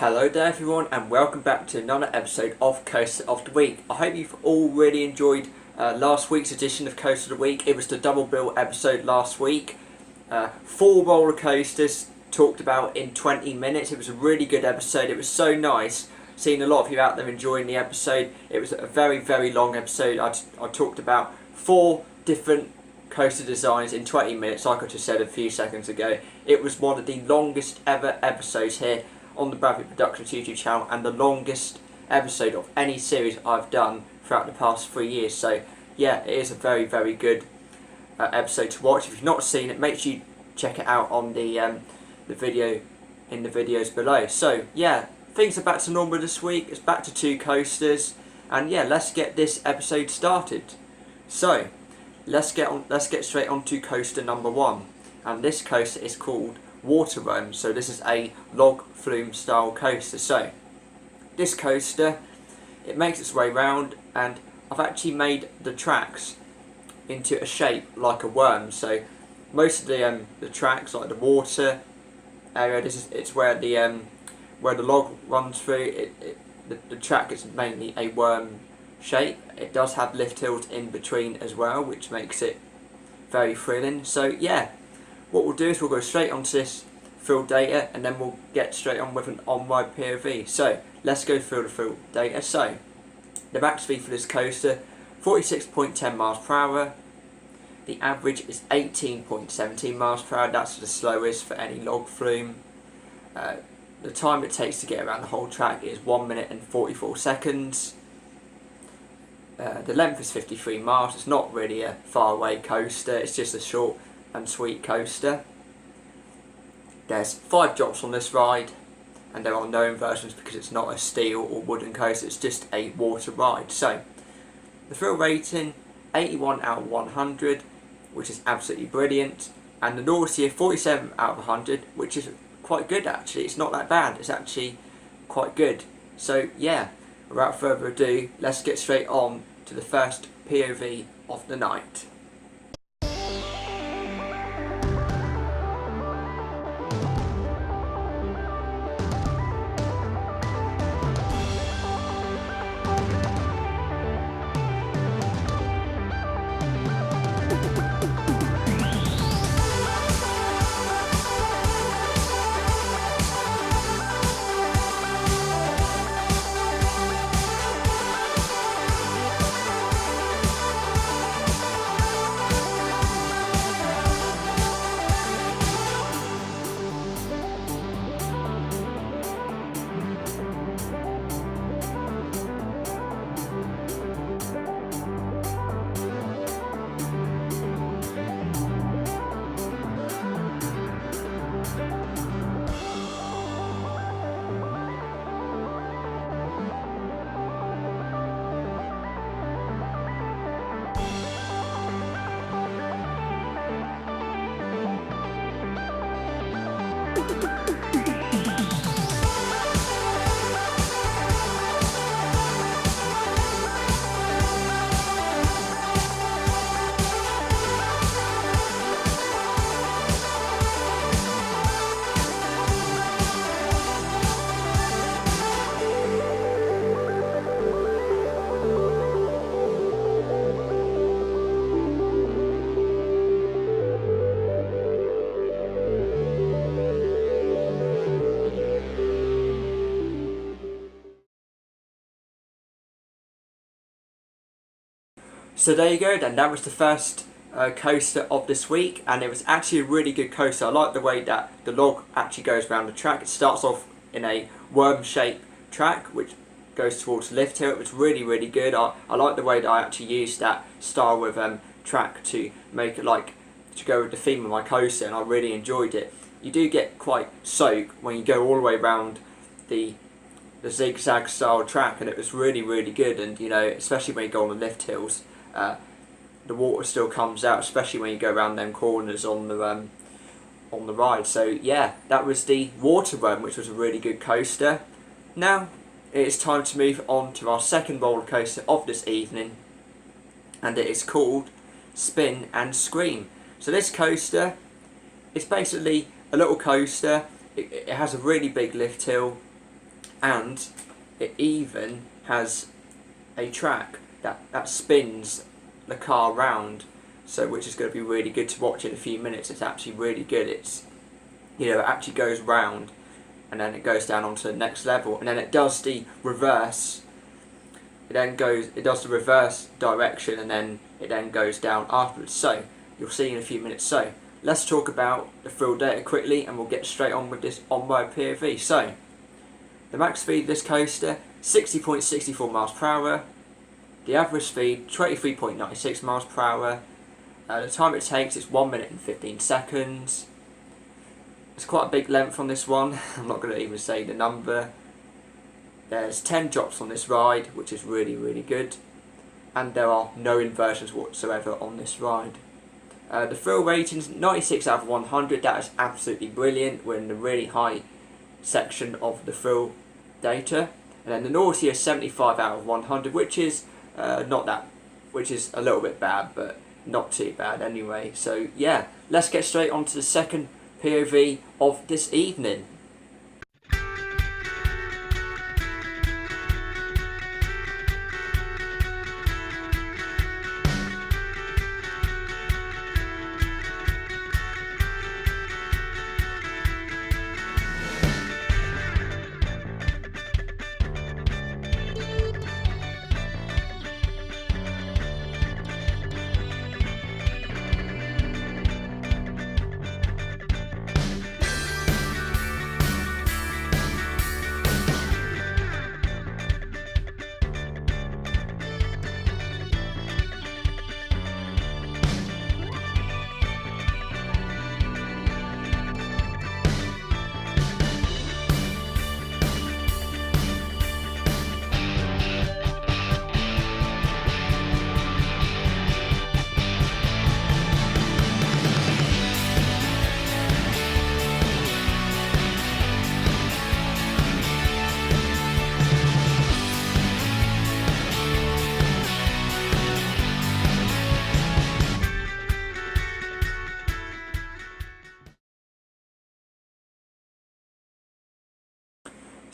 Hello there everyone, and welcome back to another episode of Coaster of the Week. I hope you've all really enjoyed last week's edition of Coaster of the Week. It was the double bill episode last week. 4 roller coasters talked about in 20 minutes. It was a really good episode. It was so nice seeing a lot of you out there enjoying the episode. It was a very long episode. I talked about 4 different coaster designs in 20 minutes, like I just said a few seconds ago. It was one of the longest ever episodes here on the Branthwaite Productions YouTube channel, and the longest episode of any series I've done throughout the past 3 years. So yeah, it is a very good episode to watch. If you've not seen it, make sure you check it out on the video in the videos below. So yeah, things are back to normal this week. It's back to 2 coasters, and yeah, let's get this episode started. So let's get straight on to coaster number 1, and this coaster is called Waterworm. So this is a log flume style coaster. So this coaster, it makes its way round, and I've actually made the tracks into a shape like a worm. So most of the tracks, like the water area, it's where the log runs through. The track is mainly a worm shape. It does have lift hills in between as well, which makes it very thrilling. So yeah, what we'll do is we'll go straight onto this field data, and then we'll get straight on with an on-ride POV. So let's go through the field data. So the max speed for this coaster, 46.10 miles per hour. The average is 18.17 miles per hour. That's the slowest for any log flume. The time it takes to get around the whole track is 1 minute and 44 seconds. The length is 53 miles. It's not really a far away coaster, it's just a short and sweet coaster. There's 5 drops on this ride, and there are no inversions because it's not a steel or wooden coaster, it's just a water ride. So the thrill rating, 81 out of 100, which is absolutely brilliant, and the nausea, 47 out of 100, which is quite good actually. It's not that bad, it's actually quite good. So yeah, without further ado, let's get straight on to the first POV of the night. So there you go then, that was the first coaster of this week, and it was actually a really good coaster. I like the way that the log actually goes around the track. It starts off in a worm shaped track which goes towards lift hill. It was really good. I like the way that I actually used that style of track to make it like to go with the theme of my coaster, and I really enjoyed it. You do get quite soaked when you go all the way around the zigzag style track, and it was really good. And you know, especially when you go on the lift hills, the water still comes out, especially when you go around them corners on the ride. So yeah, that was the Waterworm, which was a really good coaster. Now it's time to move on to our second roller coaster of this evening, and it is called Spin and Scream. So this coaster, it's basically a little coaster. It has a really big lift hill, and it even has a track that spins the car round, so which is going to be really good to watch in a few minutes. It's actually really good. It's, you know, it actually goes round and then it goes down onto the next level, and then it does the reverse. It does the reverse direction, and then it then goes down afterwards. So you'll see in a few minutes. So let's talk about the thrill data quickly, and we'll get straight on with this on-road POV. So the max speed of this coaster, 60.64 miles per hour. The average speed, 23.96 miles per hour. The time it takes is 1 minute and 15 seconds. It's quite a big length on this one. I'm not going to even say the number. There's 10 drops on this ride, which is really, really good. And there are no inversions whatsoever on this ride. The thrill rating's 96 out of 100. That is absolutely brilliant. We're in the really high section of the thrill data. And then the nausea is 75 out of 100, which is which is a little bit bad, but not too bad anyway. So yeah, let's get straight on to the second POV of this evening.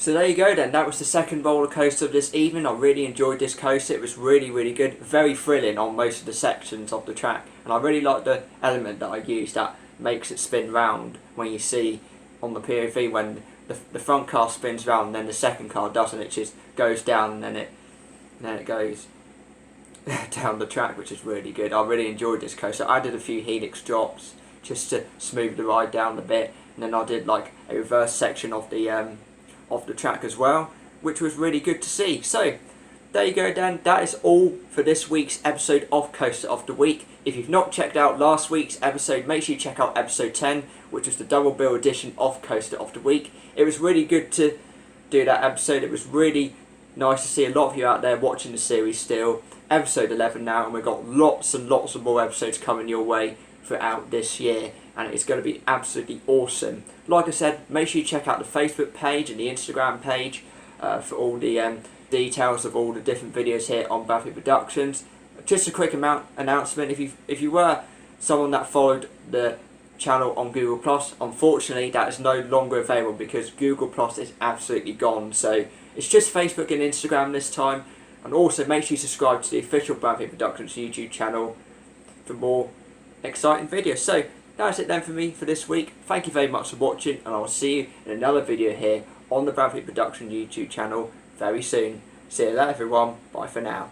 So there you go then, that was the second roller coaster of this evening. I really enjoyed this coaster. It was really, really good, very thrilling on most of the sections of the track, and I really like the element that I used that makes it spin round when you see on the POV when the front car spins round and then the second car doesn't. It just goes down and then it goes down the track, which is really good. I really enjoyed this coaster. I did a few helix drops just to smooth the ride down a bit, and then I did like a reverse section of the track as well, which was really good to see. So there you go Dan, that is all for this week's episode of Coaster of the Week. If you've not checked out last week's episode, make sure you check out episode 10, which was the double bill edition of Coaster of the Week. It was really good to do that episode. It was really nice to see a lot of you out there watching the series still. Episode 11 now, and we've got lots and lots of more episodes coming your way throughout this year, and it's going to be absolutely awesome. Like I said, make sure you check out the Facebook page and the Instagram page for all the details of all the different videos here on Branthwaite Productions. Just a quick announcement, if you were someone that followed the channel on Google+, unfortunately that is no longer available because Google+ is absolutely gone. So it's just Facebook and Instagram this time. And also make sure you subscribe to the official Branthwaite Productions YouTube channel for more exciting videos. So that's it then for me for this week. Thank you very much for watching, and I will see you in another video here on the Branthwaite Productions YouTube channel very soon. See you later everyone, bye for now.